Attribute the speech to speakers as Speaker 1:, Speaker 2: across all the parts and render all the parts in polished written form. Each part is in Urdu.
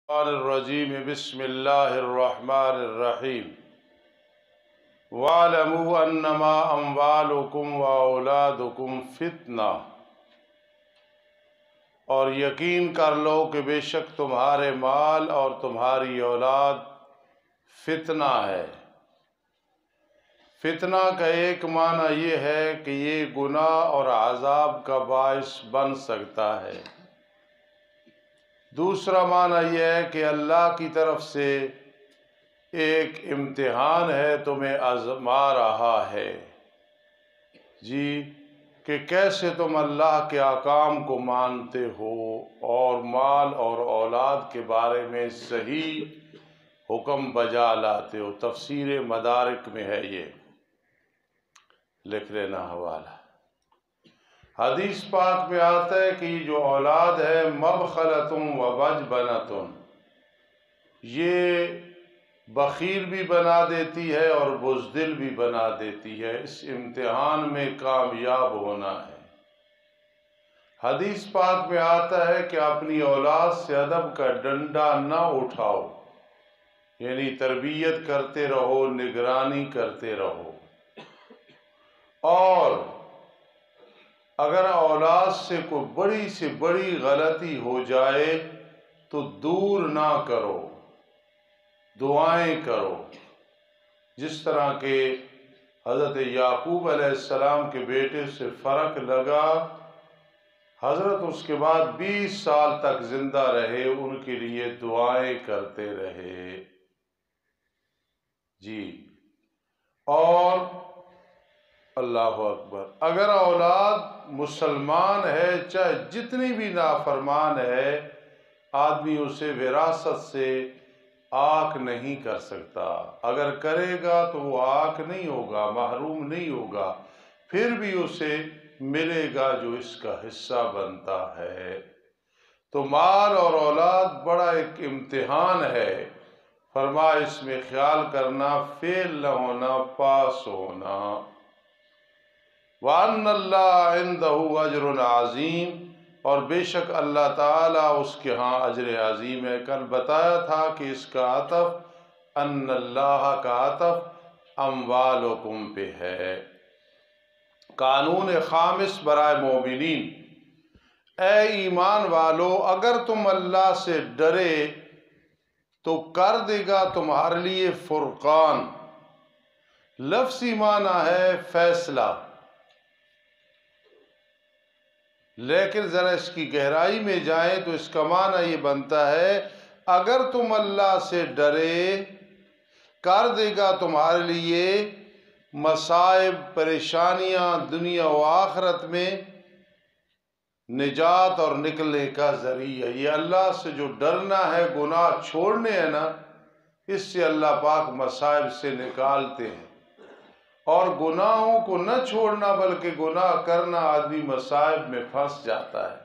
Speaker 1: الرجیم بسم اللہ الرحمن الرحیم وَاعْلَمُوا أَنَّمَا أَمْوَالُكُمْ وَأَوْلَادُكُمْ فتنہ، اور یقین کر لو کہ بے شک تمہارے مال اور تمہاری اولاد فتنہ ہے۔ فتنہ کا ایک معنی یہ ہے کہ یہ گناہ اور عذاب کا باعث بن سکتا ہے۔ دوسرا معنی یہ ہے کہ اللہ کی طرف سے ایک امتحان ہے، تمہیں آزما رہا ہے جی کہ کیسے تم اللہ کے احکام کو مانتے ہو اور مال اور اولاد کے بارے میں صحیح حکم بجا لاتے ہو۔ تفسیر مدارک میں ہے، یہ لکھ لینا حوالہ۔ حدیث پاک میں آتا ہے کہ یہ جو اولاد ہے مبخلتم و بجبنتم، یہ بخیل بھی بنا دیتی ہے اور بزدل بھی بنا دیتی ہے۔ اس امتحان میں کامیاب ہونا ہے۔ حدیث پاک میں آتا ہے کہ اپنی اولاد سے ادب کا ڈنڈا نہ اٹھاؤ، یعنی تربیت کرتے رہو، نگرانی کرتے رہو، اور اگر اولاد سے کوئی بڑی سے بڑی غلطی ہو جائے تو دور نہ کرو، دعائیں کرو۔ جس طرح کہ حضرت یعقوب علیہ السلام کے بیٹے سے فرق لگا، حضرت اس کے بعد 20 سال تک زندہ رہے، ان کے لیے دعائیں کرتے رہے جی۔ اور اللہ اکبر، اگر اولاد مسلمان ہے، چاہے جتنی بھی نافرمان ہے، آدمی اسے وراثت سے آنکھ نہیں کر سکتا۔ اگر کرے گا تو وہ آنکھ نہیں ہوگا، محروم نہیں ہوگا، پھر بھی اسے ملے گا جو اس کا حصہ بنتا ہے۔ تو مال اور اولاد بڑا ایک امتحان ہے، فرمایا اس میں خیال کرنا، فیل نہ ہونا، پاس ہونا۔ وَأَنَّ اللَّهَ عِندَهُ أَجْرٌ عَظِيمٌ، اور بے شک اللہ تعالیٰ اس کے ہاں اجر عظیم ہے۔ کل بتایا تھا کہ اس کا عطف ان اللہ کا عطف اموالکم پہ ہے۔ قانون خامس برائے مومنین، اے ایمان والو، اگر تم اللہ سے ڈرے تو کر دے گا تمہارے لیے فرقان۔ لفظی معنی ہے فیصلہ، لیکن ذرا اس کی گہرائی میں جائیں تو اس کا معنی یہ بنتا ہے اگر تم اللہ سے ڈرے کر دے گا تمہارے لیے مصائب، پریشانیاں دنیا و آخرت میں نجات اور نکلنے کا ذریعہ۔ یہ اللہ سے جو ڈرنا ہے، گناہ چھوڑنے ہیں نا، اس سے اللہ پاک مصائب سے نکالتے ہیں۔ اور گناہوں کو نہ چھوڑنا بلکہ گناہ کرنا، آدمی مصائب میں پھنس جاتا ہے۔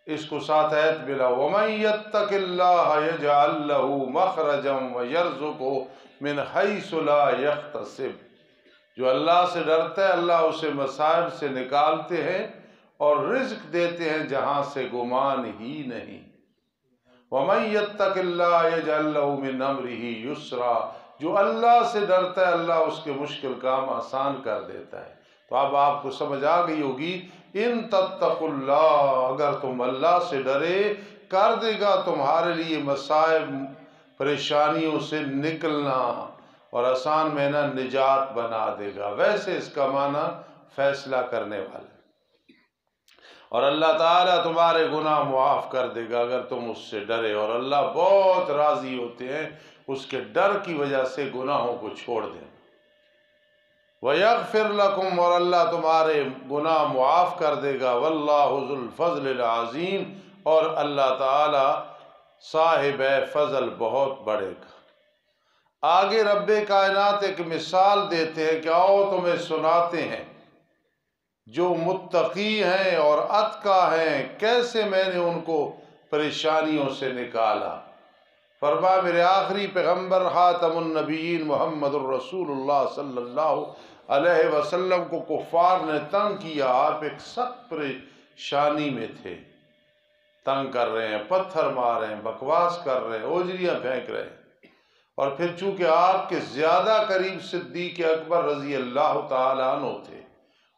Speaker 1: اس کو ساتھ آیت ملا، وَمَن يَتَّقِ اللَّهَ يَجْعَل لَّهُ مَخْرَجًا وَيَرْزُقْهُ مِنْ حَيْثُ لَا يَحْتَسِبُ، جو اللہ سے ڈرتا ہے اللہ اسے مصائب سے نکالتے ہیں اور رزق دیتے ہیں جہاں سے گمان ہی نہیں۔ وَمَن يَتَّقِ اللَّهَ يَجْعَل لَّهُ مِنْ أَمْرِهِ يُسْرًا، جو اللہ سے ڈرتا ہے اللہ اس کے مشکل کام آسان کر دیتا ہے۔ تو اب آپ کو سمجھ آ گئی ہوگی، ان تتقوا اللہ، اگر تم اللہ سے ڈرے کر دے گا تمہارے لیے مصائب، پریشانیوں سے نکلنا، اور آسان میں نہ نجات بنا دے گا۔ ویسے اس کا معنی فیصلہ کرنے والا، اور اللہ تعالیٰ تمہارے گناہ معاف کر دے گا اگر تم اس سے ڈرے، اور اللہ بہت راضی ہوتے ہیں اس کے ڈر کی وجہ سے گناہوں کو چھوڑ دیں۔ وَيَغْفِرْ لَكُمْ، اور اللہ تمہارے گناہ معاف کر دے گا۔ وَاللَّهُ ذُو الْفَضْلِ الْعَظِيمِ، اور اللہ تعالیٰ صاحب فضل بہت بڑے کا۔ آگے رب کائنات ایک مثال دیتے ہیں کہ آؤ تمہیں سناتے ہیں جو متقی ہیں اور اتقی ہیں کیسے میں نے ان کو پریشانیوں سے نکالا۔ فرمایا میرے آخری پیغمبر خاتم النبیین محمد الرسول اللہ صلی اللہ علیہ وسلم کو کفار نے تنگ کیا، آپ ایک سخت پریشانی میں تھے، تنگ کر رہے ہیں، پتھر مار رہے ہیں، بکواس کر رہے ہیں، اوجریاں پھینک رہے ہیں۔ اور پھر چونکہ آپ کے زیادہ قریب صدیق اکبر رضی اللہ تعالیٰ عنہ تھے،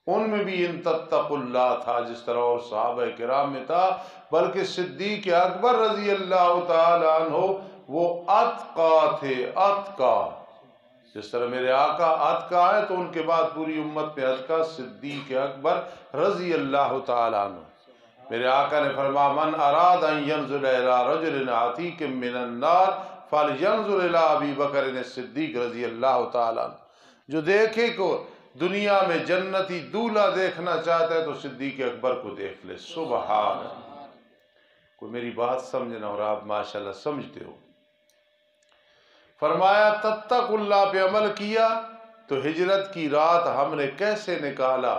Speaker 1: ان میں بھی ان تتقوا اللہ تھا جس طرح اور صحابہ کرام میں تھا، بلکہ صدیق اکبر رضی اللہ تعالیٰ عنہ وہ اتقا تھے، اتقا۔ جس طرح میرے آقا اتقا ہے تو ان کے بعد پوری امت میں اتقا صدیق اکبر رضی اللہ تعالیٰ عنہ۔ میرے آقا نے فرمایا من اراد ان ينظر الى رجل عتیق من النار فلینظر الى ابی بکر الصدیق رضی اللہ تعالیٰ عنہ۔ جو دیکھے کو دنیا میں جنتی دولہا دیکھنا چاہتا ہے تو صدیق اکبر کو دیکھ لے۔ سبحان اللہ۔ کوئی میری بات سمجھنا، اور آپ ماشاءاللہ سمجھتے ہو۔ فرمایا تتقوا اللہ پہ عمل کیا تو ہجرت کی رات ہم نے کیسے نکالا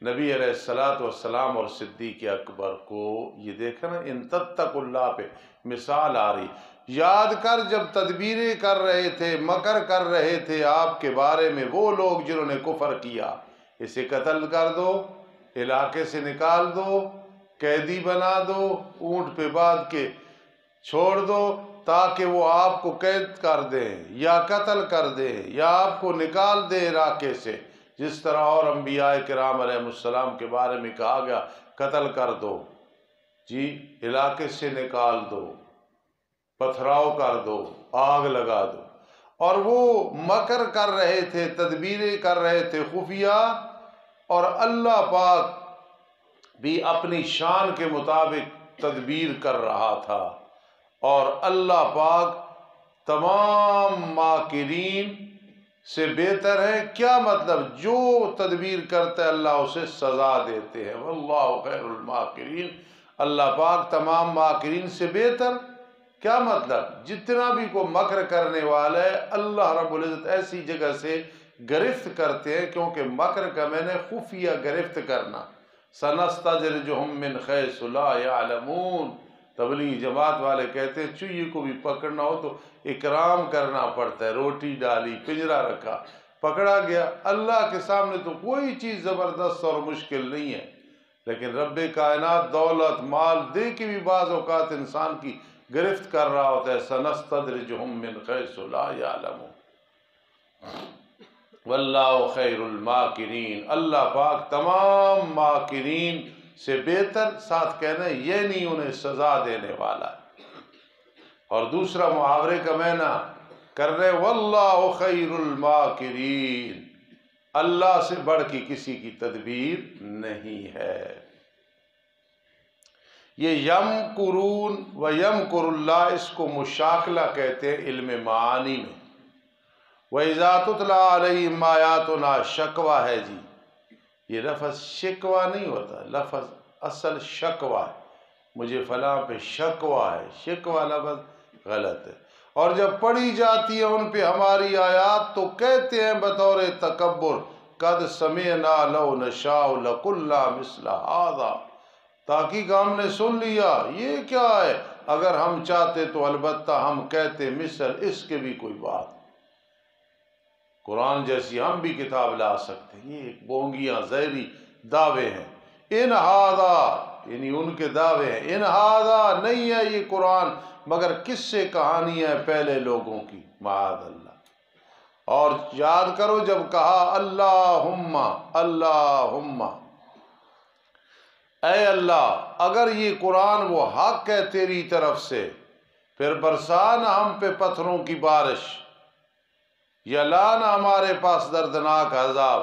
Speaker 1: نبی علیہ السلام اور صدیق اکبر کو۔ یہ دیکھا نا، ان تتقوا اللہ پہ مثال آ رہی۔ یاد کر جب تدبیریں کر رہے تھے، مکر کر رہے تھے آپ کے بارے میں وہ لوگ جنہوں نے کفر کیا، اسے قتل کر دو، علاقے سے نکال دو، قیدی بنا دو، اونٹ پہ باندھ کے چھوڑ دو تاکہ وہ آپ کو قید کر دیں یا قتل کر دیں یا آپ کو نکال دیں علاقے سے، جس طرح اور انبیاء کرام علیہ السلام کے بارے میں کہا گیا قتل کر دو، جی علاقے سے نکال دو، پتھراؤ کر دو، آگ لگا دو۔ اور وہ مکر کر رہے تھے، تدبیریں کر رہے تھے خفیہ، اور اللہ پاک بھی اپنی شان کے مطابق تدبیر کر رہا تھا، اور اللہ پاک تمام ماکرین سے بہتر ہے۔ کیا مطلب؟ جو تدبیر کرتا ہے اللہ اسے سزا دیتے ہیں، واللہ خیر الماکرین، اللہ پاک تمام ماکرین سے بہتر۔ کیا مطلب؟ جتنا بھی کو مکر کرنے والا ہے اللہ رب العزت ایسی جگہ سے گرفت کرتے ہیں، کیونکہ مکر کا میں نے خفیہ گرفت کرنا، سنستدرجہم من حیث لا یعلمون۔ تبلیغ جماعت والے کہتے ہیں چوہے کو بھی پکڑنا ہو تو اکرام کرنا پڑتا ہے، روٹی ڈالی، پنجرا رکھا، پکڑا گیا۔ اللہ کے سامنے تو کوئی چیز زبردست اور مشکل نہیں ہے، لیکن رب کائنات دولت مال دے کے بھی بعض اوقات انسان کی گرفت کر رہا ہوتا ہے۔ سنستدرجہم من حیث لا یعلمون واللہ خیر الماکرین، اللہ پاک تمام ماکرین سے بہتر، ساتھ کہنا ہے یہ نہیں انہیں سزا دینے والا ہے۔ اور دوسرا محاورے کا معنی کر رہے واللہ خیر الماکرین، اللہ سے بڑھ کے کسی کی تدبیر نہیں ہے۔ یہ یمکرون و یمکر اللہ، اس کو مشاکلہ کہتے ہیں علم معانی میں۔ وَإِذَا تُتْلَىٰ عَلَيْهِمْ آیَاتُنَا، شکوہ ہے جی، یہ لفظ شکوہ نہیں ہوتا، لفظ اصل شکوہ ہے، مجھے فلاں پہ شکوہ ہے، شکوہ لفظ غلط ہے۔ اور جب پڑھی جاتی ہے ان پہ ہماری آیات تو کہتے ہیں بطور تکبر قد سمعنا لو نشاء لقلنا مثل هذا، تحقیق ہم نے سن لیا، یہ کیا ہے، اگر ہم چاہتے تو البتہ ہم کہتے مثل اس کے بھی کوئی بات، قرآن جیسی ہم بھی کتاب لا سکتے ہیں۔ یہ ایک بونگیاں زہری دعوے ہیں۔ ان ہاذا، یعنی ان کے دعوے ہیں، ان ہاذا نہیں ہے یہ قرآن مگر کس سے کہانیاں پہلے لوگوں کی، معاذ اللہ۔ اور یاد کرو جب کہا اللہم اللہم، اے اللہ اگر یہ قرآن وہ حق ہے تیری طرف سے پھر برسانا ہم پہ پتھروں کی بارش، یا لانا ہمارے پاس دردناک عذاب۔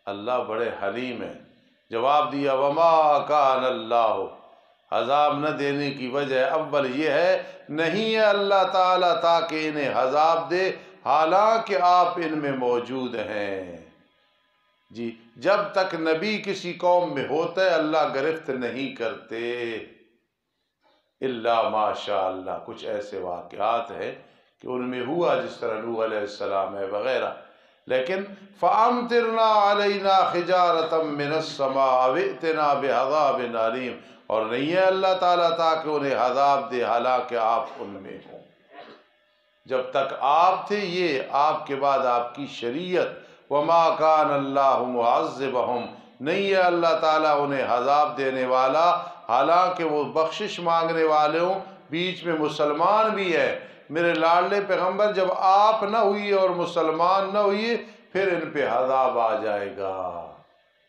Speaker 1: اللہ بڑے حلیم ہیں، جواب دیا وما کان اللہ، عذاب نہ دینے کی وجہ اول یہ ہے نہیں ہے اللہ تعالیٰ تاکہ انہیں عذاب دے حالانکہ آپ ان میں موجود ہیں۔ جی جب تک نبی کسی قوم میں ہوتا ہے اللہ گرفت نہیں کرتے، الا ماشاء اللہ، کچھ ایسے واقعات ہیں کہ ان میں ہوا جس طرح نوح علیہ السلام ہے وغیرہ، لیکن فَأَمْطِرْنَا عَلَيْنَا حِجَارَةً مِّنَ السَّمَاءِ وَائْتِنَا بِعَذَابٍ أَلِيمٍ، اور نہیں ہے اللہ تعالیٰ تاکہ انہیں عذاب دے حالانکہ آپ ان میں ہوں۔ جب تک آپ تھے یہ آپ کے بعد آپ کی شریعت، وَمَا كَانَ اللَّهُ مُعَذِّبَهُمْ، نہیں ہے اللہ تعالیٰ انہیں عذاب دینے والا حالانکہ وہ بخشش مانگنے والے ہوں، بیچ میں مسلمان بھی ہے۔ میرے لاڈلے پیغمبر جب آپ نہ ہوئی اور مسلمان نہ ہوئی پھر ان پہ عذاب آ جائے گا،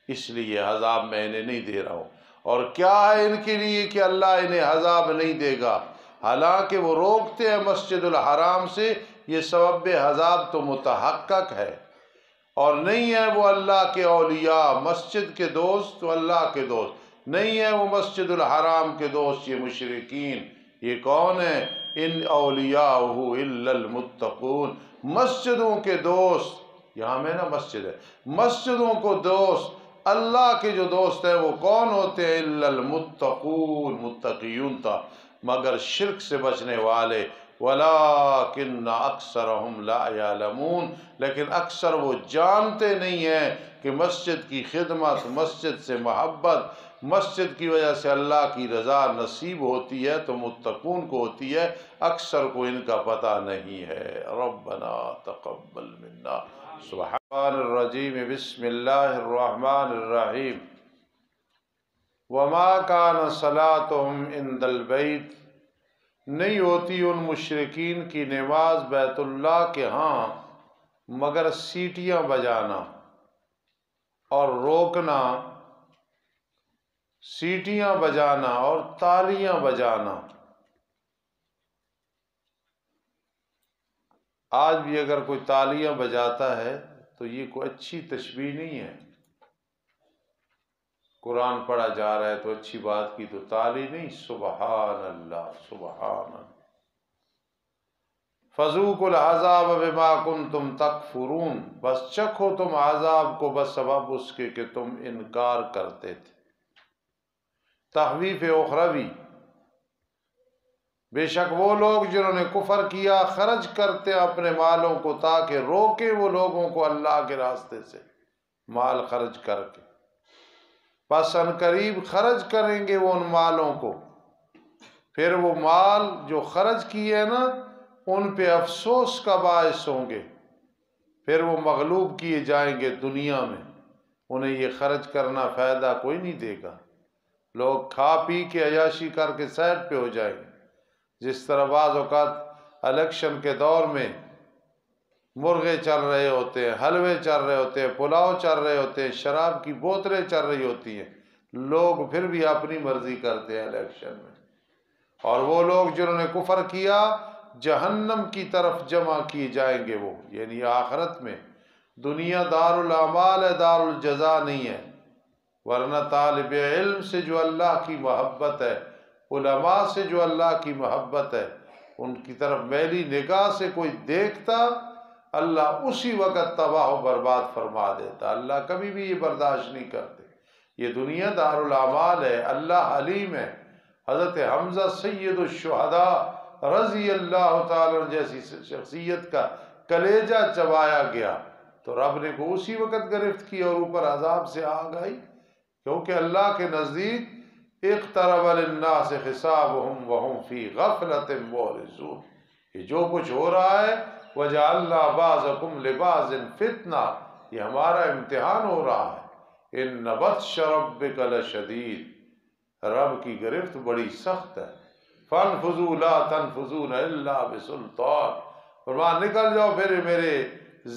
Speaker 1: اس لیے عذاب میں انہیں نہیں دے رہا ہوں۔ اور کیا ہے ان کے لیے کہ اللہ انہیں عذاب نہیں دے گا، حالانکہ وہ روکتے ہیں مسجد الحرام سے، یہ سبب عذاب تو متحقق ہے۔ اور نہیں ہے وہ اللہ کے اولیاء، مسجد کے دوست تو اللہ کے دوست نہیں ہے، وہ مسجد الحرام کے دوست یہ مشرکین۔ یہ کون ہے؟ ان اولیاءہ الا المتقون، مسجدوں کے دوست، یہاں میں نا مسجد ہے، مسجدوں کو دوست، اللہ کے جو دوست ہیں وہ کون ہوتے ہیں؟ الا المتقون، متقیون تھا، مگر شرک سے بچنے والے۔ وَلَٰكِنَّ أَكْثَرَهُمْ لَا يَعْلَمُونَ، لیکن اکثر وہ جانتے نہیں ہیں کہ مسجد کی خدمت، مسجد سے محبت، مسجد کی وجہ سے اللہ کی رضا نصیب ہوتی ہے تو متقون کو ہوتی ہے، اکثر کو ان کا پتہ نہیں ہے۔ ربنا تقبل منا، سبحان الرجیم، بسم اللہ الرحمن الرحیم۔ وما كان صلاتهم عند البیت، نہیں ہوتی ان مشرکین کی نماز بیت اللہ کے ہاں مگر سیٹیاں بجانا اور روکنا، سیٹیاں بجانا اور تالیاں بجانا۔ آج بھی اگر کوئی تالیاں بجاتا ہے تو یہ کوئی اچھی تشبیہ نہیں ہے۔ قرآن پڑھا جا رہا ہے تو اچھی بات کی تو تالی نہیں، سبحان اللہ، سبحان اللہ۔ فذوقوا العذاب بما کنتم تکفرون، بس چکھو تم عذاب کو بس سبب اس کے کہ تم انکار کرتے تھے۔ تخویف اخروی، بے شک وہ لوگ جنہوں نے کفر کیا خرچ کرتے ہیں اپنے مالوں کو تاکہ روکیں وہ لوگوں کو اللہ کے راستے سے، مال خرچ کر کے، پس ان قریب خرچ کریں گے وہ ان مالوں کو، پھر وہ مال جو خرچ کیے نا ان پہ افسوس کا باعث ہوں گے، پھر وہ مغلوب کیے جائیں گے دنیا میں، انہیں یہ خرچ کرنا فائدہ کوئی نہیں دے گا، لوگ کھا پی کے عیاشی کر کے سائڈ پہ ہو جائیں گے۔ جس طرح بعض اوقات الیکشن کے دور میں مرغے چل رہے ہوتے ہیں، حلوے چل رہے ہوتے ہیں، پلاؤ چل رہے ہوتے ہیں، شراب کی بوتلیں چل رہی ہوتی ہیں، لوگ پھر بھی اپنی مرضی کرتے ہیں الیکشن میں۔ اور وہ لوگ جنہوں نے کفر کیا جہنم کی طرف جمع کیے جائیں گے، وہ یعنی آخرت میں۔ دنیا دار الاعمال ہے، دار الجزا نہیں ہے، ورنہ طالب علم سے جو اللہ کی محبت ہے، علماء سے جو اللہ کی محبت ہے، ان کی طرف میلی نگاہ سے کوئی دیکھتا اللہ اسی وقت تباہ و برباد فرما دیتا۔ اللہ کبھی بھی یہ برداشت نہیں کرتے۔ یہ دنیا دار الاعمال ہے، اللہ علیم ہے۔ حضرت حمزہ سید الشہداء رضی اللہ تعالیٰ جیسی شخصیت کا کلیجہ چبایا گیا تو رب نے کو اسی وقت گرفت کی اور اوپر عذاب سے آگ آئی، کیونکہ اللہ کے نزدیک اقترب للناس حسابهم وهم فی غفلۃ معرضون، یہ جو کچھ ہو رہا ہے وجعلنا بعضکم لبعض فتنہ، یہ ہمارا امتحان ہو رہا ہے۔ ان بطش ربک لشدید، رب کی گرفت بڑی سخت ہے۔ فانفذوا لا تنفذون الا بسلطان، فرمان نکل جاؤ پھر میرے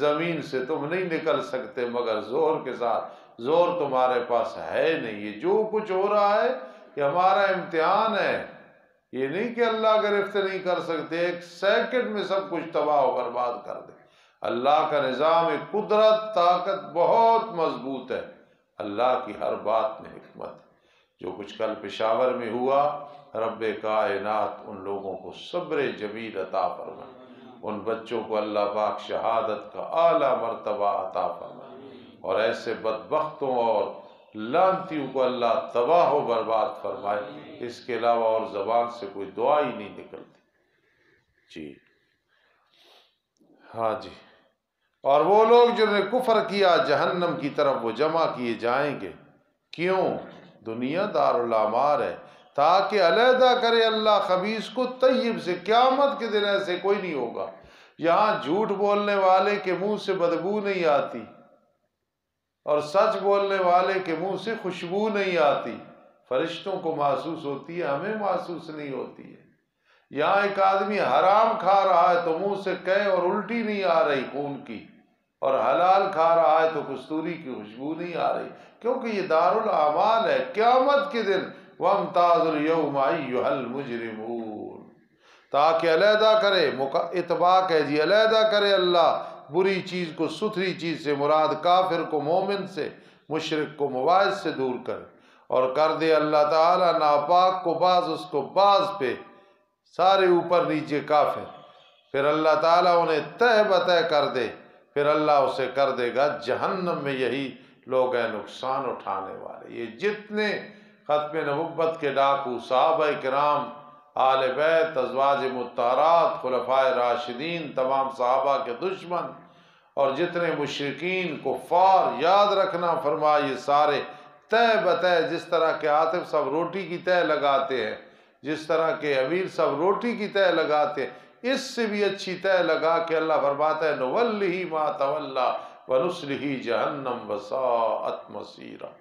Speaker 1: زمین سے، تم نہیں نکل سکتے مگر زور کے ساتھ، زور تمہارے پاس ہے نہیں۔ یہ جو کچھ ہو رہا ہے یہ ہمارا امتحان ہے، یہ نہیں کہ اللہ گرفت نہیں کر سکتے، ایک سیکنڈ میں سب کچھ تباہ و برباد کر دے۔ اللہ کا نظام قدرت طاقت بہت مضبوط ہے، اللہ کی ہر بات میں حکمت ہے۔ جو کچھ کل پشاور میں ہوا، رب کائنات ان لوگوں کو صبر جمیل عطا فرمائے، ان بچوں کو اللہ پاک شہادت کا اعلیٰ مرتبہ عطا فرمائے، اور ایسے بدبختوں اور لعنتیوں کو اللہ تباہ و برباد فرمائے۔ اس کے علاوہ اور زبان سے کوئی دعا ہی نہیں نکلتی۔ جی ہاں جی، اور وہ لوگ جنہوں نے کفر کیا جہنم کی طرف وہ جمع کیے جائیں گے۔ کیوں؟ دنیا دار الاعمال ہے، تاکہ علیحدہ کرے اللہ خبیث کو طیب سے۔ قیامت کے دن ایسے کوئی نہیں ہوگا، یہاں جھوٹ بولنے والے کے منہ سے بدبو نہیں آتی اور سچ بولنے والے کے منہ سے خوشبو نہیں آتی۔ فرشتوں کو محسوس ہوتی ہے، ہمیں محسوس نہیں ہوتی ہے۔ یہاں ایک آدمی حرام کھا رہا ہے تو منہ سے قے اور الٹی نہیں آ رہی خون کی، اور حلال کھا رہا ہے تو کستوری کی خوشبو نہیں آ رہی، کیونکہ یہ دارالاعمال ہے۔ قیامت کے دن وَامْتَازُوا الْيَوْمَ أَيُّهَا الْمُجْرِمُونَ، تاکہ علیحدہ کرے، اتباق ہے جی، علیحدہ کرے اللہ بری چیز کو ستھری چیز سے، مراد کافر کو مومن سے، مشرک کو مواعظ سے دور کرے، اور کر دے اللہ تعالیٰ ناپاک کو بعض اس کو بعض پہ، سارے اوپر نیچے کافر، پھر اللہ تعالیٰ انہیں تہ بتہ کر دے، پھر اللہ اسے کر دے گا جہنم میں۔ یہی لوگ ہیں نقصان اٹھانے والے۔ یہ جتنے ختم نبوت کے ڈاکو، صحابہ کرام، آل بیت، ازواج مطہرات، خلفائے راشدین، تمام صحابہ کے دشمن، اور جتنے مشرکین کفار، یاد رکھنا فرمایا یہ سارے تہ بتہ، جس طرح کہ عاطف صاحب روٹی کی تہ لگاتے ہیں، جس طرح کہ امیر صاحب روٹی کی تہ لگاتے ہیں، اس سے بھی اچھی تہ لگا کے اللہ فرماتا ہے نُوَلِّهِ مَا تَوَلَّى وَنُصْلِهِ جَهَنَّمَ وَسَاءَتْ مَصِيرًا۔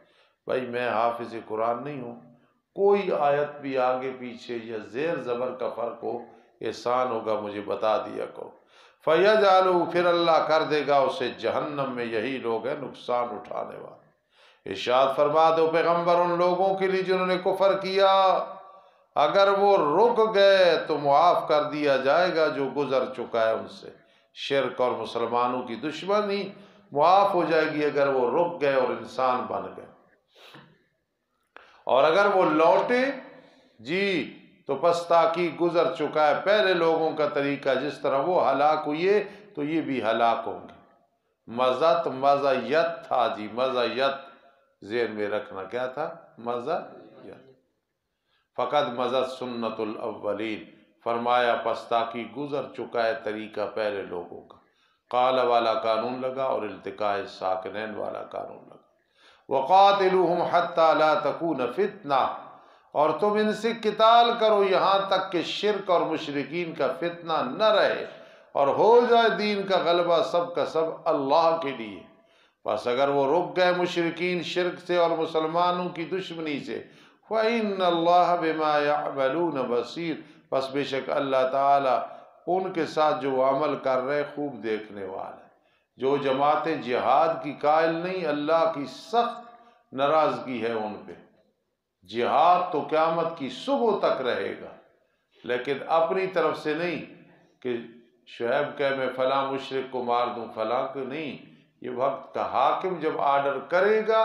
Speaker 1: بھائی میں حافظ قرآن نہیں ہوں، کوئی آیت بھی آگے پیچھے یا زیر زبر کا فرق ہو، احسان ہوگا مجھے بتا دیا کرو۔ فَيَجْعَلُهُ، پھر اللہ کر دے گا اسے جہنم میں۔ یہی لوگ ہیں نقصان اٹھانے والے۔ ارشاد فرما دو پیغمبر ان لوگوں کے لیے جنہوں نے کفر کیا، اگر وہ رک گئے تو معاف کر دیا جائے گا جو گزر چکا ہے ان سے۔ شرک اور مسلمانوں کی دشمنی معاف ہو جائے گی اگر وہ رک گئے اور انسان بن گئے، اور اگر وہ لوٹے جی تو پس تاکہ گزر چکا ہے پہلے لوگوں کا طریقہ، جس طرح وہ ہلاک ہوئے تو یہ بھی ہلاک ہوں گے۔ مزت مزیت تھا جی، مزیت ذہن میں رکھنا، کیا تھا؟ مزیت۔ فقط مزت سنت الاولین، فرمایا پس تاکہ گزر چکا ہے طریقہ پہلے لوگوں کا۔ قال والا قانون لگا اور التقاء ساکنین والا قانون لگا۔ وقاتلوہم حتی لا تکون فتنہ، اور تم ان سے قتال کرو یہاں تک کہ شرک اور مشرکین کا فتنہ نہ رہے، اور ہو جائے دین کا غلبہ سب کا سب اللہ کے لیے۔ بس اگر وہ رک گئے مشرکین شرک سے اور مسلمانوں کی دشمنی سے، وَإِنَّ اللَّهَ بِمَا يَعْمَلُونَ بَصِيرٌ، بس بے شک اللہ تعالیٰ ان کے ساتھ جو عمل کر رہے خوب دیکھنے والا ہے۔ جو جماعتیں جہاد کی قائل نہیں، اللہ کی سخت ناراضگی ہے ان پہ۔ جہاد تو قیامت کی صبح تک رہے گا، لیکن اپنی طرف سے نہیں کہ شعیب کہ میں فلاں مشرک کو مار دوں، فلاں کو نہیں۔ یہ وقت کا حاکم جب آرڈر کرے گا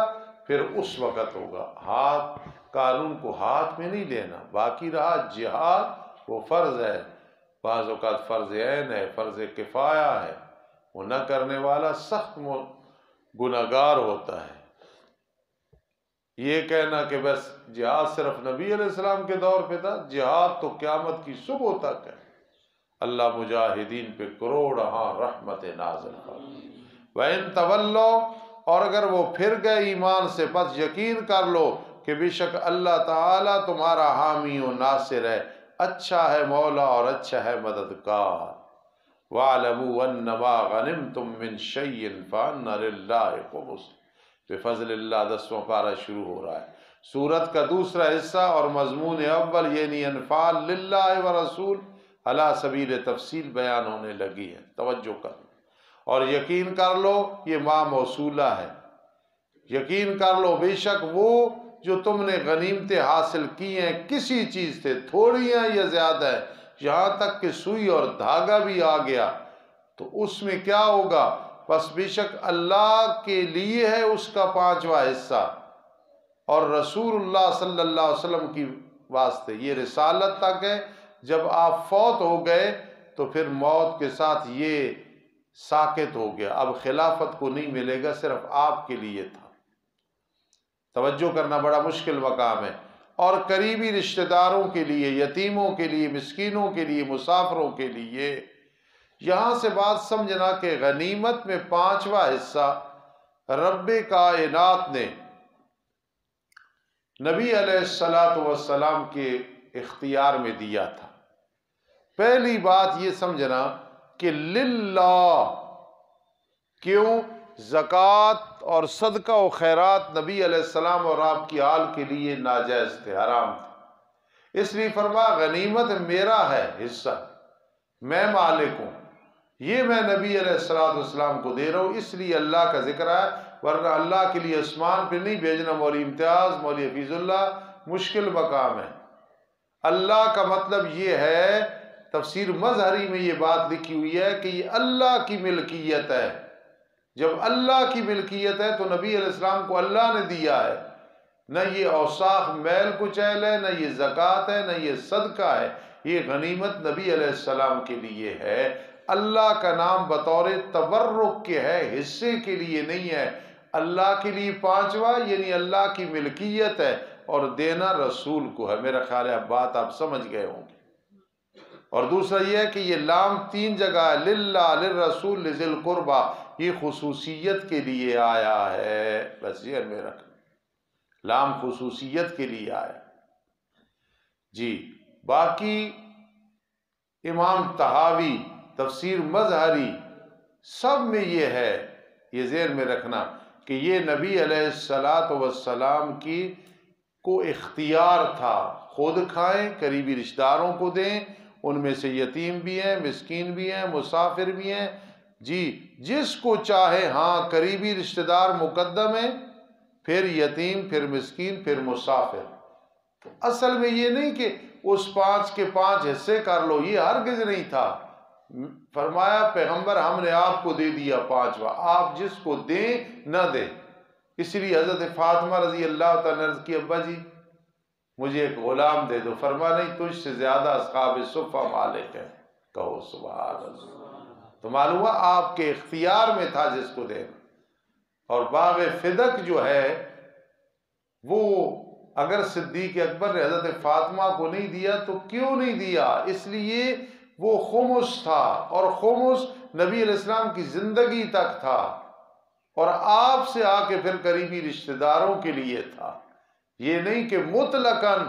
Speaker 1: پھر اس وقت ہوگا۔ ہاتھ قانون کو ہاتھ میں نہیں لینا۔ باقی رہا جہاد، وہ فرض ہے، بعض اوقات فرض عین ہے، فرض کفایہ ہے، وہ نہ کرنے والا سخت گناہگار ہوتا ہے۔ یہ کہنا کہ بس جہاد صرف نبی علیہ السلام کے دور پہ تھا، جہاد تو قیامت کی صبح تک ہے۔ اللہ مجاہدین پہ کروڑہاں رحمت نازل فرمائے۔ وَإِن تَوَلَّوْا، اور اگر وہ پھر گئے ایمان سے، بس یقین کر لو کہ بے شک اللہ تعالیٰ تمہارا حامی و ناصر ہے، اچھا ہے مولا اور اچھا ہے مددگار۔ وَاعْلَمُوا أَنَّمَا غَنِمْتُم مِّن شَيْءٍ فَأَنَّ لِلَّهِ خُمُسَهُ، بفضل اللہ 10واں پارہ شروع ہو رہا ہے۔ سورت کا دوسرا حصہ اور مضمون اول یعنی انفال للہ و رسول علی سبیل تفصیل بیان ہونے لگی ہے، توجہ کر لو۔ اور یقین کر لو، یہ ما موصولہ ہے، یقین کر لو بے شک وہ جو تم نے غنیمتیں حاصل کی ہیں کسی چیز سے، تھوڑی ہیں یا زیادہ ہے، یہاں تک کہ سوئی اور دھاگا بھی آ گیا تو اس میں کیا ہوگا؟ پس بے شک اللہ کے لیے ہے اس کا 5واں حصہ، اور رسول اللہ صلی اللہ علیہ وسلم کی واسطے یہ رسالت تک ہے۔ جب آپ فوت ہو گئے تو پھر موت کے ساتھ یہ ساکت ہو گیا، اب خلافت کو نہیں ملے گا، صرف آپ کے لیے تھا۔ توجہ کرنا بڑا مشکل مقام ہے۔ اور قریبی رشتہ داروں کے لیے، یتیموں کے لیے، مسکینوں کے لیے، مسافروں کے لیے۔ یہاں سے بات سمجھنا کہ غنیمت میں 5واں حصہ رب کائنات نے نبی علیہ السلام کے اختیار میں دیا تھا۔ پہلی بات یہ سمجھنا کہ للہ، کیوں زکوٰۃ اور صدقہ و خیرات نبی علیہ السلام اور آپ کی آل کے لیے ناجائز تھے، حرام تھے۔ اس لیے فرمایا غنیمت میرا ہے حصہ، میں مالک ہوں، یہ میں نبی علیہ السلام کو دے رہا ہوں، اس لیے اللہ کا ذکر ہے، ورنہ اللہ کے لیے آسمان پہ نہیں بھیجنا مولوی امتیاز، مولوی حفیظ اللہ، مشکل مقام ہے۔ اللہ کا مطلب یہ ہے، تفسیر مظہری میں یہ بات لکھی ہوئی ہے کہ یہ اللہ کی ملکیت ہے۔ جب اللہ کی ملکیت ہے تو نبی علیہ السلام کو اللہ نے دیا ہے، نہ یہ اوساخ میل کچیل ہے، نہ یہ زکوٰۃ ہے، نہ یہ صدقہ ہے، یہ غنیمت نبی علیہ السلام کے لیے ہے۔ اللہ کا نام بطور تبرک کے ہے، حصے کے لیے نہیں ہے، اللہ کے لیے پانچواں، یعنی اللہ کی ملکیت ہے، اور دینا رسول کو ہے۔ میرا خیال ہے اب بات آپ سمجھ گئے ہوں گے۔ اور دوسرا یہ ہے کہ یہ لام 3 جگہ ہے، للہ، للرسول، لذی القربہ، یہ خصوصیت کے لیے آیا ہے، بس یہ میں رکھ، لام خصوصیت کے لیے آیا جی۔ باقی امام طحاوی، تفسیر مظہری، سب میں یہ ہے، یہ ذہن میں رکھنا کہ یہ نبی علیہ السلام کی کو اختیار تھا، خود کھائیں، قریبی رشتہ داروں کو دیں، ان میں سے یتیم بھی ہیں، مسکین بھی ہیں، مسافر بھی ہیں جی، جس کو چاہے، ہاں قریبی رشتہ دار مقدم ہیں، پھر یتیم، پھر مسکین، پھر مسافر۔ تو اصل میں یہ نہیں کہ اس 5 کے 5 حصے کر لو، یہ ہرگز نہیں تھا۔ فرمایا پیغمبر ہم نے آپ کو دے دیا 5واں، آپ جس کو دیں نہ دیں۔ اس لیے حضرت فاطمہ رضی اللہ تعالیٰ نے عرض کی ابا جی مجھے ایک غلام دے دو، فرمایا نہیں، تجھ سے زیادہ اصحاب صفہ مالک ہیں، کہو سبحان اللہ۔ تو معلوم ہوا آپ کے اختیار میں تھا جس کو دینا۔ اور باغ فدق جو ہے وہ اگر صدیق اکبر نے حضرت فاطمہ کو نہیں دیا تو کیوں نہیں دیا؟ اس لیے وہ خمس تھا، اور خمس نبی علیہ السلام کی زندگی تک تھا، اور آپ سے آ کے پھر قریبی رشتہ داروں کے لیے تھا، یہ نہیں کہ مطلقاً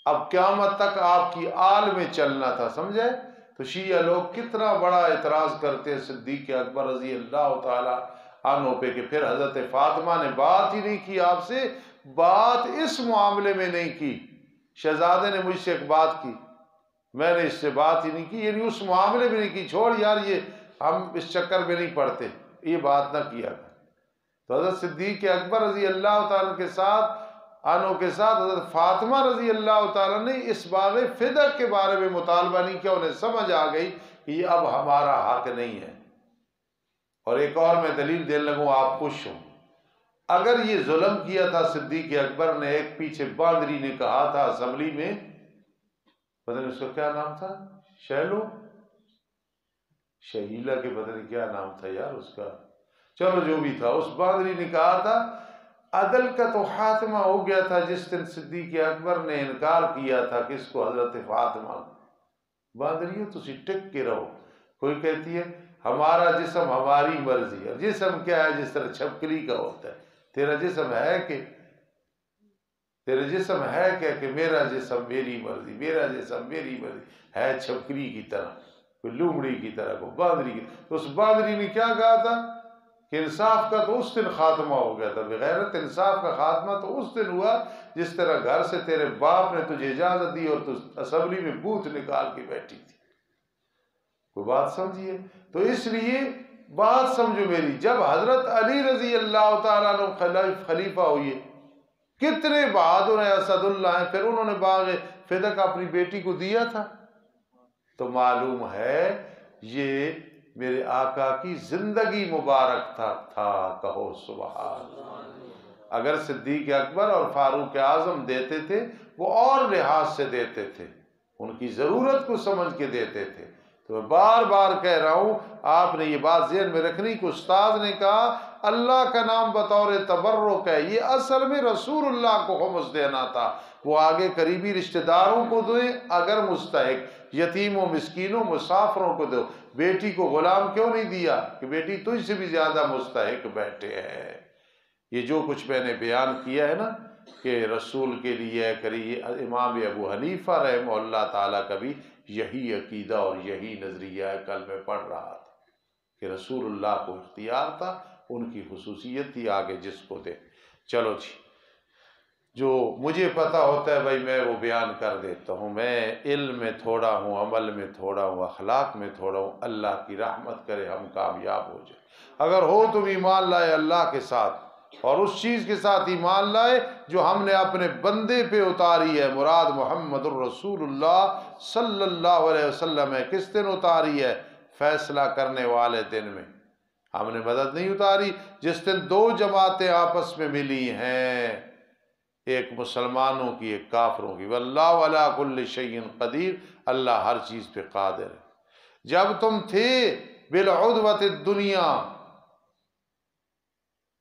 Speaker 1: اب قیامت تک آپ کی آل میں چلنا تھا، سمجھے؟ تو شیعہ لوگ کتنا بڑا اعتراض کرتے ہیں صدیق اکبر رضی اللہ تعالی عنہ پہ کہ پھر حضرت فاطمہ نے بات ہی نہیں کی آپ سے، بات اس معاملے میں نہیں کی، شہزادے نے مجھ سے ایک بات کی، میں نے اس سے بات ہی نہیں کی، یعنی اس معاملے میں نہیں کی، چھوڑ یار یہ ہم اس چکر میں نہیں پڑتے، یہ بات نہ کیا گیا۔ تو حضرت صدیق اکبر رضی اللہ تعالیٰ کے ساتھ حضرت فاطمہ رضی اللہ تعالیٰ نے اس باغ فدق کے بارے میں مطالبہ نہیں کیا، انہیں سمجھ آ گئی کہ یہ اب ہمارا حق نہیں ہے۔ اور ایک اور میں دلیل دینے لگوں، آپ خوش ہوں، اگر یہ ظلم کیا تھا صدیق اکبر نے، ایک پیچھے باندری نے کہا تھا اسمبلی میں، پتہ نہیں اس کا کیا نام تھا، شہیلہ کے پتہ نہیں کیا نام تھا یار اس کا، چلو جو بھی تھا، اس باندری نے کہا تھا عدل کا تو خاتمہ ہو گیا تھا جس دن صدیق اکبر نے انکار کیا تھا کس کو، حضرت فاطمہ۔ باندریوں تسی ٹک کے رہو، کوئی کہتی ہے ہمارا جسم ہماری مرضی، اور جسم کیا ہے؟ جس طرح چھپکلی کا ہوتا ہے، تیرا جسم ہے کہ میرا جسم میری مرضی، میرا جسم میری مرضی، ہے چھپکلی کی طرح، کوئی لومڑی کی طرح، کوئی باندری کی طرح۔ تو اس باندری نے کیا کہا تھا کہ انصاف کا تو اس دن خاتمہ ہو گیا تھا، بغیرت انصاف کا خاتمہ تو اس دن ہوا جس طرح گھر سے تیرے باپ نے تجھے اجازت دی اور تو اسمبلی میں بوتھ نکال کے بیٹھی تھی۔ کوئی بات سمجھیے؟ تو اس لیے بات سمجھو میری، جب حضرت علی رضی اللہ تعالیٰ عنہ خلیفہ ہوئے، کتنے بہادر ہیں، اسد اللہ ہیں، پھر انہوں نے باغ فدق اپنی بیٹی کو دیا تھا، تو معلوم ہے یہ میرے آقا کی زندگی مبارک تھا، کہو سبحان اللہ۔ اگر صدیق اکبر اور فاروق اعظم دیتے تھے وہ اور لحاظ سے دیتے تھے، ان کی ضرورت کو سمجھ کے دیتے تھے۔ تو میں بار بار کہہ رہا ہوں، آپ نے یہ بات ذہن میں رکھنی کہ استاد نے کہا اللہ کا نام بطور تبرک ہے، یہ اصل میں رسول اللہ کو خمس دینا تھا، وہ آگے قریبی رشتہ داروں کو دیں اگر مستحق، یتیموں، مسکینوں، مسافروں کو دو۔ بیٹی کو غلام کیوں نہیں دیا؟ کہ بیٹی تجھ سے بھی زیادہ مستحق بیٹھے ہیں۔ یہ جو کچھ میں نے بیان کیا ہے نا کہ رسول کے لیے امام ابو حنیفہ رحمہ اللہ تعالیٰ کا بھی یہی عقیدہ اور یہی نظریہ ہے، کل میں پڑھ رہا تھا کہ رسول اللہ کو اختیار تھا، ان کی خصوصیت تھی، آگے جس کو دے۔ چلو جی، جو مجھے پتہ ہوتا ہے بھائی میں وہ بیان کر دیتا ہوں۔ میں علم میں تھوڑا ہوں، عمل میں تھوڑا ہوں، اخلاق میں تھوڑا ہوں۔ اللہ کی رحمت کرے ہم کامیاب ہو جائیں۔ اگر ہو تم ایمان لائے اللہ کے ساتھ، اور اس چیز کے ساتھ ایمان لائے جو ہم نے اپنے بندے پہ اتاری ہے، مراد محمد الرسول اللہ صلی اللہ علیہ وسلم ہے۔ کس دن اتاری ہے؟ فیصلہ کرنے والے دن میں۔ ہم نے مدد نہیں اتاری جس دن دو جماعتیں آپس میں ملی ہیں، ایک مسلمانوں کی ایک کافروں کی۔ واللہ علی کل شیء قدیر، اللہ ہر چیز پہ قادر ہے۔ جب تم تھے بالعدوۃ الدنیا،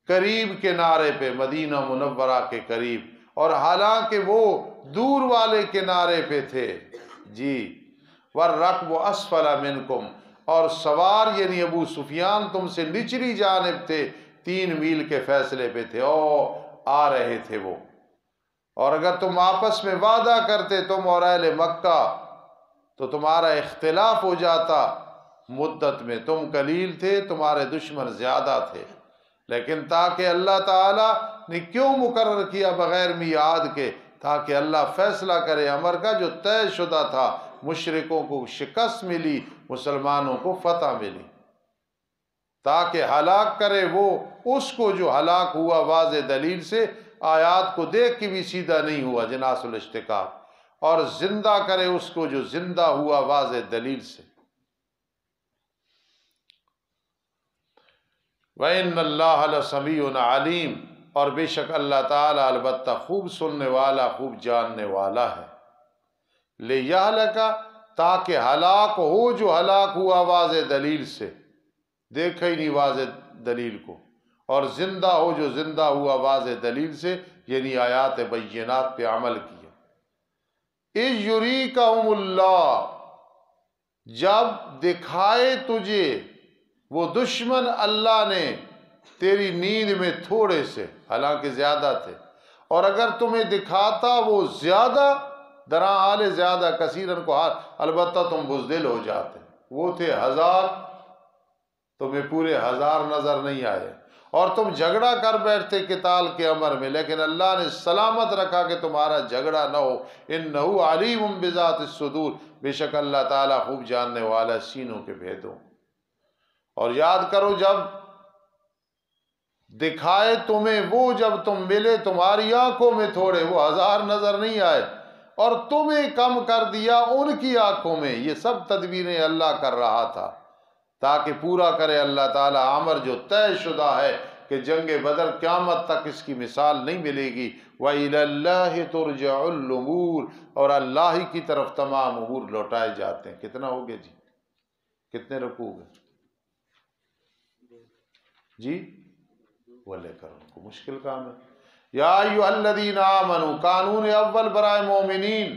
Speaker 1: قریب کے نعرے پہ، مدینہ منورہ کے قریب، اور حالانکہ وہ دور والے کنارے پہ تھے جی۔ والرکب اسفل منکم، اور سوار یعنی ابو سفیان تم سے نچلی جانب تھے، 3 میل کے فاصلے پہ تھے، آ رہے تھے وہ۔ اور اگر تم آپس میں وعدہ کرتے تم اور اہل مکہ تو تمہارا اختلاف ہو جاتا مدت میں۔ تم قلیل تھے، تمہارے دشمن زیادہ تھے، لیکن تاکہ اللہ تعالیٰ نے کیوں مقرر کیا بغیر میعاد کے؟ تاکہ اللہ فیصلہ کرے امر کا جو طے شدہ تھا۔ مشرکوں کو شکست ملی، مسلمانوں کو فتح ملی، تاکہ ہلاک کرے وہ اس کو جو ہلاک ہوا واضح دلیل سے، آیات کو دیکھ کے بھی سیدھا نہیں ہوا جناس الاشتقاق، اور زندہ کرے اس کو جو زندہ ہوا واضح دلیل سے۔ وَإِنَّ اللَّهَ لَسَمِيعٌ عَلِيمٌ، اور بے شک اللہ تعالیٰ البتہ خوب سننے والا، خوب جاننے والا ہے۔ لِيَهْلَكَ، تاکہ ہلاک ہو جو ہلاک ہوا واضح دلیل سے، دیکھا ہی نہیں واضح دلیل کو، اور زندہ ہو جو زندہ ہوا واضح دلیل سے، یعنی آیات بینات پہ عمل کیا۔ اِذْ يُرِيكَهُمُ اللَّهُ، جب دکھائے تجھے وہ دشمن اللہ نے تیری نیند میں تھوڑے سے، حالانکہ زیادہ تھے، اور اگر تمہیں دکھاتا وہ زیادہ، درا آل زیادہ کثیرن کو، البتہ تم بزدل ہو جاتے۔ وہ تھے 1000، تمہیں پورے 1000 نظر نہیں آئے، اور تم جھگڑا کر بیٹھتے قتال کے امر میں، لیکن اللہ نے سلامت رکھا کہ تمہارا جھگڑا نہ ہو۔ انہ علیم بذات الصدور، بے شک اللہ تعالیٰ خوب جاننے والا سینوں کے بھیدوں۔ اور یاد کرو جب دکھائے تمہیں وہ، جب تم ملے تمہاری آنکھوں میں تھوڑے، وہ 1000 نظر نہیں آئے، اور تمہیں کم کر دیا ان کی آنکھوں میں۔ یہ سب تدبیریں اللہ کر رہا تھا تاکہ پورا کرے اللہ تعالیٰ امر جو طے شدہ ہے کہ جنگ بدر قیامت تک اس کی مثال نہیں ملے گی۔ وَإِلَى اللَّهِ تُرْجَعُ الْأُمُورُ، اور اللہ ہی کی طرف تمام امور لوٹائے جاتے ہیں۔ کتنا ہو گیا جی؟ کتنے رکوع گئے جی؟ وہ لے کر ان کو مشکل کام ہے۔ یا ایھا الذین آمنوا، قانون اول برائے مومنین،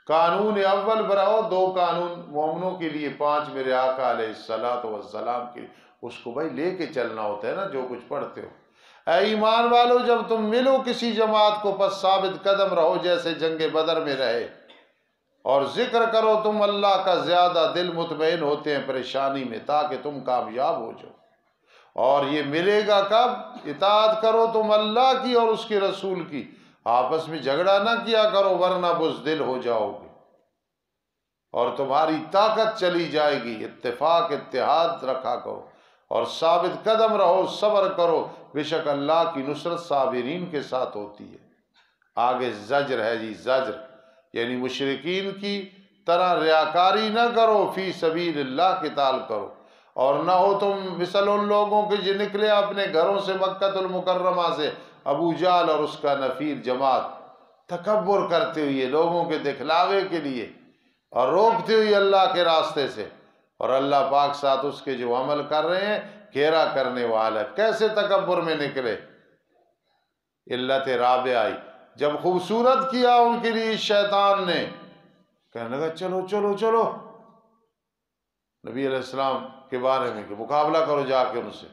Speaker 1: قانون اول برائے، 2 قانون مومنوں کے لیے، 5 میرے آقا علیہ الصلوۃ والسلام کے، اس کو بھائی لے کے چلنا ہوتا ہے نا جو کچھ پڑھتے ہو۔ اے ایمان والو، جب تم ملو کسی جماعت کو پس ثابت قدم رہو جیسے جنگ بدر میں رہے، اور ذکر کرو تم اللہ کا زیادہ، دل مطمئن ہوتے ہیں پریشانی میں تاکہ تم کامیاب ہو جاؤ۔ اور یہ ملے گا کب؟ اطاعت کرو تم اللہ کی اور اس کے رسول کی، آپس میں جھگڑا نہ کیا کرو ورنہ بزدل ہو جاؤ گے اور تمہاری طاقت چلی جائے گی۔ اتفاق اتحاد رکھا کرو اور ثابت قدم رہو، صبر کرو، بے شک اللہ کی نصرت صابرین کے ساتھ ہوتی ہے۔ آگے زجر ہے جی، زجر یعنی مشرکین کی طرح ریاکاری نہ کرو، فی سبیل اللہ قتال کرو، اور نہ ہو تم مثل ان لوگوں کے جو نکلے اپنے گھروں سے مکۃ المکرمہ سے، ابو جہل اور اس کا نفیر جماعت، تکبر کرتے ہوئے لوگوں کے دکھلاوے کے لیے اور روکتے ہوئے اللہ کے راستے سے، اور اللہ پاک ساتھ اس کے جو عمل کر رہے ہیں گھیرا کرنے والا ہے۔ کیسے تکبر میں نکلے؟ علت رابعہ آئی، جب خوبصورت کیا ان کے لیے شیطان نے، کہنے لگا چلو چلو چلو نبی علیہ السلام کے بارے میں کہ مقابلہ کرو جا کے ان سے،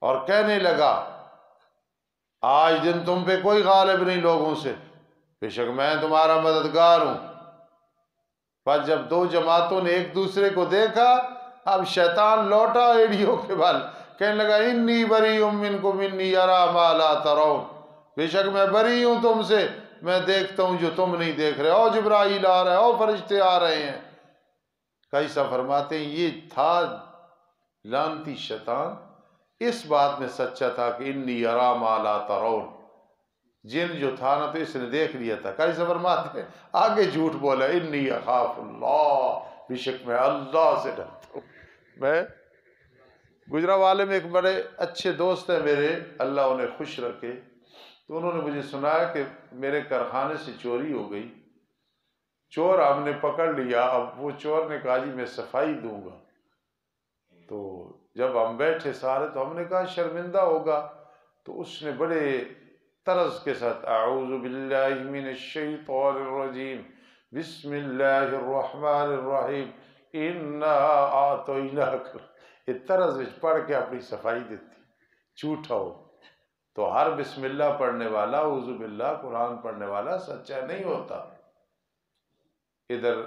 Speaker 1: اور کہنے لگا آج دن تم پہ کوئی غالب نہیں لوگوں سے، بے شک میں تمہارا مددگار ہوں۔ پر جب 2 جماعتوں نے ایک دوسرے کو دیکھا اب شیطان لوٹا ایڑیوں کے بل، کہنے لگا انی بری منکم انی ارا ما لا ترون، بے شک میں بری ہوں تم سے، میں دیکھتا ہوں جو تم نہیں دیکھ رہے، او جبرائیل آ رہا ہے، او فرشتے آ رہے ہیں۔ کیسا فرماتے ہیں یہ تھا لعنتی شیطان اس بات میں سچا تھا کہ انی ارا ما لا ترون، جن جو تھا نا تو اس نے دیکھ لیا تھا۔ کیسا فرماتے ہیں آگے جھوٹ بولا انی اخاف اللہ، بے شک میں اللہ سے ڈرتا ہوں۔ میں گجرا والے میں ایک بڑے اچھے دوست ہیں میرے، اللہ انہیں خوش رکھے، تو انہوں نے مجھے سنایا کہ میرے کارخانے سے چوری ہو گئی، چور ہم نے پکڑ لیا، اب وہ چور نے کہا جی میں صفائی دوں گا۔ تو جب ہم بیٹھے سارے تو ہم نے کہا شرمندہ ہوگا، تو اس نے بڑے طرز کے ساتھ اعوذ باللہ من الشیطان الرجیم بسم اللہ الرحمن الرحیم انا اعطیناک، یہ طرز وچ پڑھ کے اپنی صفائی دیتی، جھوٹا ہو۔ تو ہر بسم اللہ پڑھنے والا، اعوذ باللہ قرآن پڑھنے والا سچا نہیں ہوتا۔ ادھر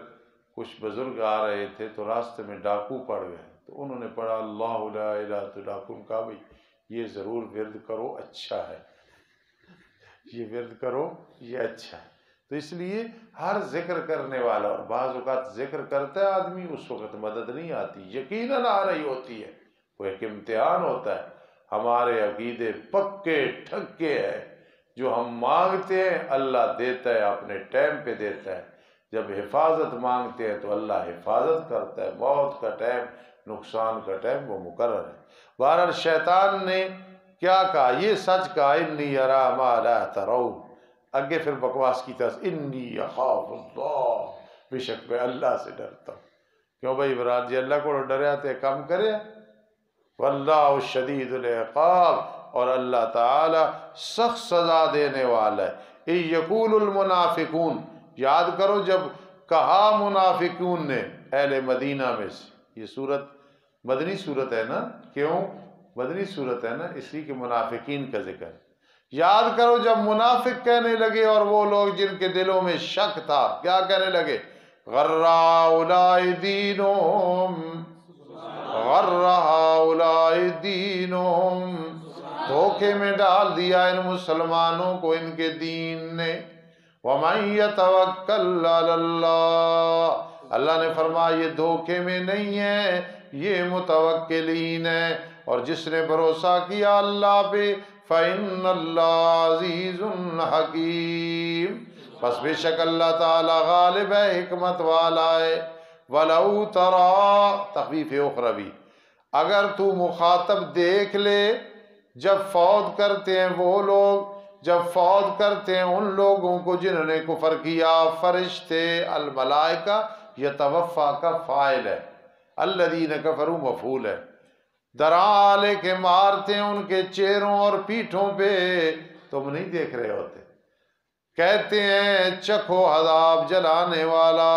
Speaker 1: کچھ بزرگ آ رہے تھے تو راستے میں ڈاکو پڑ گئے، تو انہوں نے پڑھا اللہ لا الہ، تو ڈاکو نے کہا بھائی یہ ضرور ورد کرو، اچھا ہے، یہ ورد کرو، یہ اچھا ہے۔ تو اس لیے ہر ذکر کرنے والا، اور بعض اوقات ذکر کرتا ہے آدمی اس وقت مدد نہیں آتی، یقیناً آ رہی ہوتی ہے، وہ ایک امتحان ہوتا ہے۔ ہمارے عقیدے پکے ٹھکے ہیں، جو ہم مانگتے ہیں اللہ دیتا ہے، اپنے ٹائم پہ دیتا ہے۔ جب حفاظت مانگتے ہیں تو اللہ حفاظت کرتا ہے، موت کا ٹائم، نقصان کا ٹائم وہ مقرر ہے۔ بہرحال شیطان نے کیا کہا، یہ سچ کہا انی ارا ما لا ترون، آگے پھر بکواس کی طرح انی اخاف اللہ، بے شک میں اللہ سے ڈرتا ہوں۔ کیوں بھائی عمران جی اللہ کو ڈرے آتے کم کرے، واللہ شدید العقاب، اور اللہ تعالی سخت سزا دینے والا ہے۔ یقول المنافقون، یاد کرو جب کہا منافقون نے اہل مدینہ میں سے، یہ صورت مدنی صورت ہے نا، کیوں مدنی صورت ہے نا، اس لیے کہ منافقین کا ذکر ہے۔ یاد کرو جب منافق کہنے لگے، اور وہ لوگ جن کے دلوں میں شک تھا، کیا کہنے لگے، غر ہؤلاء دینہم، غر ہؤلاء دینہم، دھوکے میں ڈال دیا ان مسلمانوں کو ان کے دین نے۔ وَمَن يَتَوَكَّلْ عَلَى اللَّهِ، اللہ نے فرمایا یہ دھوکے میں نہیں ہے، یہ متوکلین ہے، اور جس نے بھروسہ کیا اللہ پہ فَإِنَّ اللَّهَ عَزِيزٌ حَكِيمٌ، بس بے شک اللہ تعالی غالب ہے، حکمت والا ہے۔ وَلَوْ تَرَى، تخفیف اخروی، اگر تو مخاطب دیکھ لے جب فوت کرتے ہیں وہ لوگ، جب فوت کرتے ہیں ان لوگوں کو جنہوں نے کفر کیا، فرشتے، الملائکہ یتوفا کا فاعل ہے، الذین کفروا مفعول ہے، درا لے کے مارتے ہیں ان کے چہروں اور پیٹھوں پہ، تم نہیں دیکھ رہے ہوتے، کہتے ہیں چکھو عذاب جلانے والا،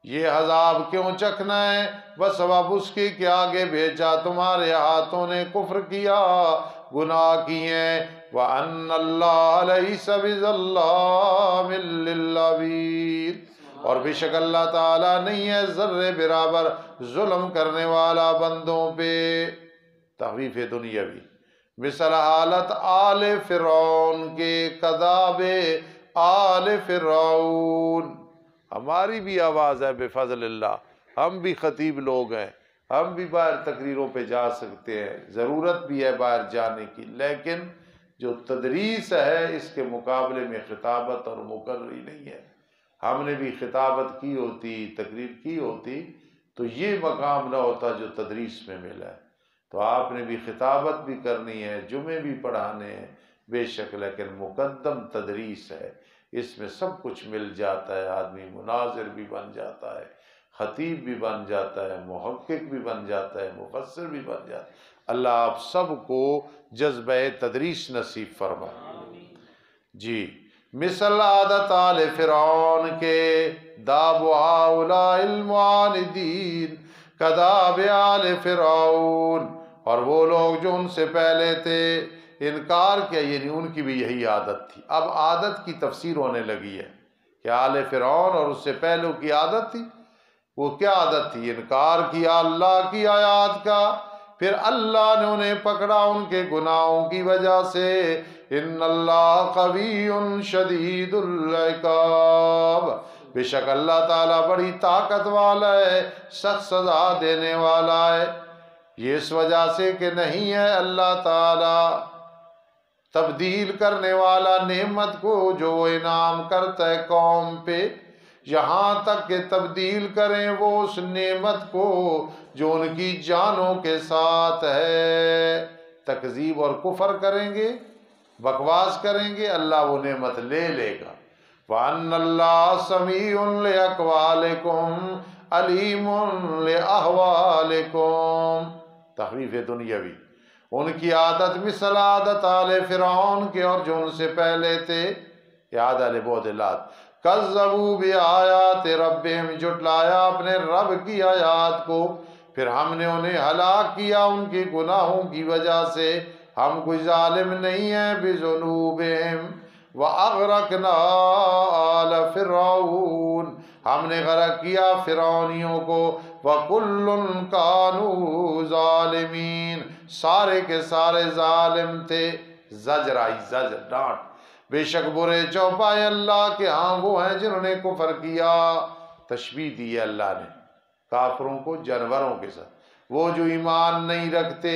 Speaker 1: یہ عذاب کیوں چکھنا ہے، بسبب اس کی کہ آگے بھیجا تمہارے ہاتھوں نے کفر کیا، گناہ کیے، وَأَنَّ اللَّهَ لَيْسَ بِظَلَّامٍ لِّلْعَبِيدِ، اور بے شک اللہ تعالیٰ نہیں ہے ذرے برابر ظلم کرنے والا بندوں پہ۔ تخفیف دنیاوی، مثل حالت آل فرعون کے، کذاب آل فرعون، ہماری بھی آواز ہے بفضل اللہ، ہم بھی خطیب لوگ ہیں، ہم بھی باہر تقریروں پہ جا سکتے ہیں، ضرورت بھی ہے باہر جانے کی، لیکن جو تدریس ہے اس کے مقابلے میں خطابت اور مقرری نہیں ہے۔ ہم نے بھی خطابت کی ہوتی، تقریر کی ہوتی تو یہ مقام نہ ہوتا جو تدریس میں ملا ہے۔ تو آپ نے بھی خطابت بھی کرنی ہے، جمعے بھی پڑھانے ہیں بے شک، لیکن مقدم تدریس ہے، اس میں سب کچھ مل جاتا ہے، آدمی مناظر بھی بن جاتا ہے، خطیب بھی بن جاتا ہے، محقق بھی بن جاتا ہے، مفسر بھی بن جاتا ہے۔ اللہ آپ سب کو جذبہ تدریس نصیب فرمائے۔ جی، مثل عادت آل فرعون کے، داب ہؤلاء المعاندین کداب آل فرعون، اور وہ لوگ جو ان سے پہلے تھے انکار کیا، یعنی ان کی بھی یہی عادت تھی۔ اب عادت کی تفسیر ہونے لگی ہے کہ آل فرعون اور اس سے پہلوں کی عادت تھی وہ کیا عادت تھی؟ انکار کیا اللہ کی آیات کا، پھر اللہ نے انہیں پکڑا ان کے گناہوں کی وجہ سے۔ ان اللہ قوی شدید العقاب، بے شک اللہ تعالیٰ بڑی طاقت والا ہے، سخت سزا دینے والا ہے۔ یہ اس وجہ سے کہ نہیں ہے اللہ تعالیٰ تبدیل کرنے والا نعمت کو جو وہ انعام کرتا ہے قوم پہ، یہاں تک کہ تبدیل کریں وہ اس نعمت کو جو ان کی جانوں کے ساتھ ہے۔ تکذیب اور کفر کریں گے، بکواس کریں گے، اللہ وہ نعمت لے لے گا۔ وَأَنَّ اللَّهَ سَمِيعٌ لِأَقْوَالِكُمْ عَلِيمٌ لِأَحْوَالِكُمْ۔ تخفیف دنیاوی، ان کی عادت مثل عادت آل فرعون کے اور جو ان سے پہلے تھے، یاد آل بودلات، کذبوا بآیات ربہم، جھٹلایا اپنے رب کی آیات کو، پھر ہم نے انہیں ہلاک کیا ان کے گناہوں کی وجہ سے۔ ہم کوئی ظالم نہیں ہیں، بذنوبہم وَأَغْرَقْنَا آلَ فِرْعَوْنَ، ہم نے غرق کیا فرعونیوں کو، وَكُلٌّ كَانُوا ظَالِمِينَ، سارے کے سارے ظالم تھے۔ زجر آئی، زجر، ڈانٹ، بے شک برے چوپائے اللہ کے ہاں وہ ہیں جنہوں نے کفر کیا۔ تشبیہ دی ہے اللہ نے کافروں کو جانوروں کے ساتھ، وہ جو ایمان نہیں رکھتے،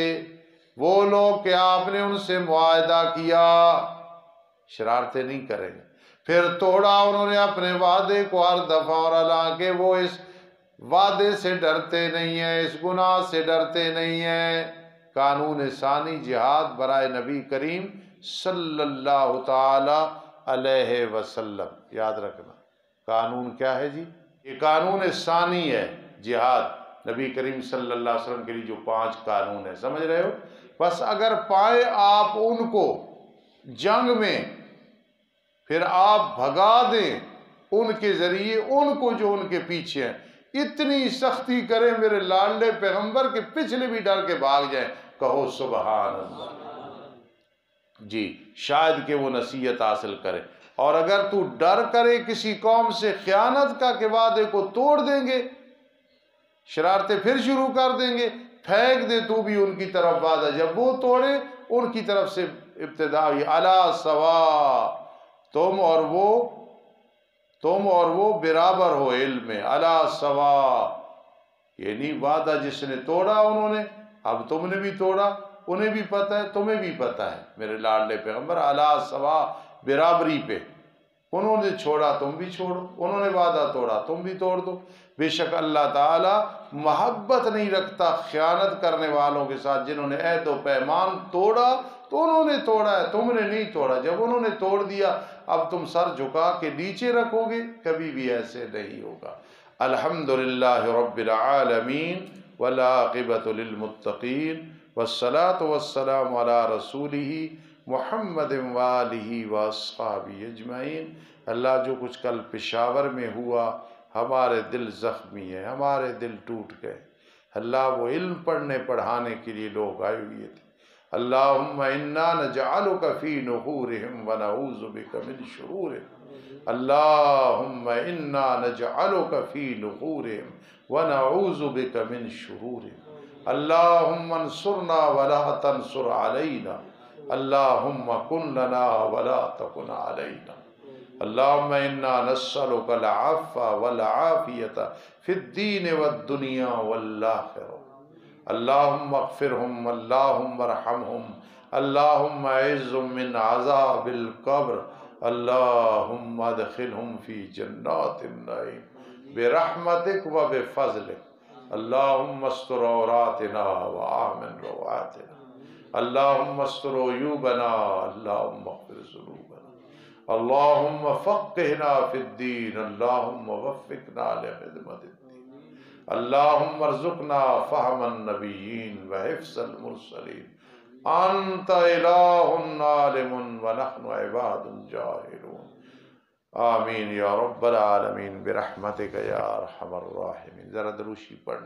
Speaker 1: وہ لوگ کہ آپ نے ان سے معاہدہ کیا، شرارتیں نہیں کریں گے، پھر توڑا انہوں نے اپنے وعدے کو ہر دفعہ، اور حالانکہ وہ اس وعدے سے ڈرتے نہیں ہیں، اس گناہ سے ڈرتے نہیں ہیں۔ قانون ثانی جہاد برائے نبی کریم صلی اللہ تعالی علیہ وسلم، یاد رکھنا قانون کیا ہے جی؟ یہ قانون ثانی ہے جہاد، نبی کریم صلی اللہ علیہ وسلم کے لیے جو 5 قانون ہے، سمجھ رہے ہو؟ بس اگر پائے آپ ان کو جنگ میں، پھر آپ بھگا دیں ان کے ذریعے ان کو جو ان کے پیچھے ہیں، اتنی سختی کریں میرے لاڈلے پیغمبر کے پچھلے بھی ڈر کے بھاگ جائیں، کہو سبحان اللہ جی، شاید کہ وہ نصیحت حاصل کرے۔ اور اگر تو ڈر کرے کسی قوم سے خیانت کا کہ وعدے کو توڑ دیں گے، شرارتیں پھر شروع کر دیں گے، پھینک دے تو بھی ان کی طرف وعدہ، جب وہ توڑے ان کی طرف سے ابتدا ہوئی، علی سوا، تم اور وہ برابر ہو علم میں، علی سوا، یعنی وعدہ جس نے توڑا انہوں نے، اب تم نے بھی توڑا، انہیں بھی پتہ ہے تمہیں بھی پتہ ہے میرے لاڈلے پیغمبر، علی سوا، برابری پہ، انہوں نے چھوڑا تم بھی چھوڑو، انہوں نے وعدہ توڑا تم بھی توڑ دو۔ بے شک اللہ تعالیٰ محبت نہیں رکھتا خیانت کرنے والوں کے ساتھ، جنہوں نے عہد و پیمان توڑا تو انہوں نے توڑا ہے، تم نے نہیں توڑا، جب انہوں نے توڑ دیا اب تم سر جھکا کے نیچے رکھو گے، کبھی بھی ایسے نہیں ہوگا۔ الحمدللہ رب العالمین والعاقبۃ للمتقین والصلاة والسلام علی رسولہ محمد وآلہ واصحابہ اجمعین۔ اللہ جو کچھ کل پشاور میں ہوا، ہمارے دل زخمی ہیں، ہمارے دل ٹوٹ گئے، اللہ وہ علم پڑھنے پڑھانے کے لیے لوگ آئے ہوئے تھے، اللہم انا نجعلک فی نحورہم ونعوذ بک من شرورہم، اللہم انا نجعلک فی نحورہم ونعوذ بک من شرورہم، اللہم انصرنا ولا تنصر علینا، اللہم کن لنا ولا تکن علینا، اللہم انا نسألک العفو والعافیۃ فی الدین والدنیا والآخرہ، اللہم اغفرہم، اللہم ارحمہم، اللہم اعذہم من عذاب القبر، اللہم ادخلہم فی جنات النعیم برحمتک و بفضلک، اللہم استر عوراتنا وآمن روعاتنا، اللہم استر عیوبنا، اللہم اغفر ذنوبنا، اللہم فقہنا فی الدین، اللہم وفقنا لخدمت الدین، اللہم ارزقنا فہم النبیین وحفظ المرسلین، انت الہ عالم ونحن عباد جاہلون، آمین یا رب العالمین برحمتک یا ارحم الراحمین۔ ذرا دروشی پڑھ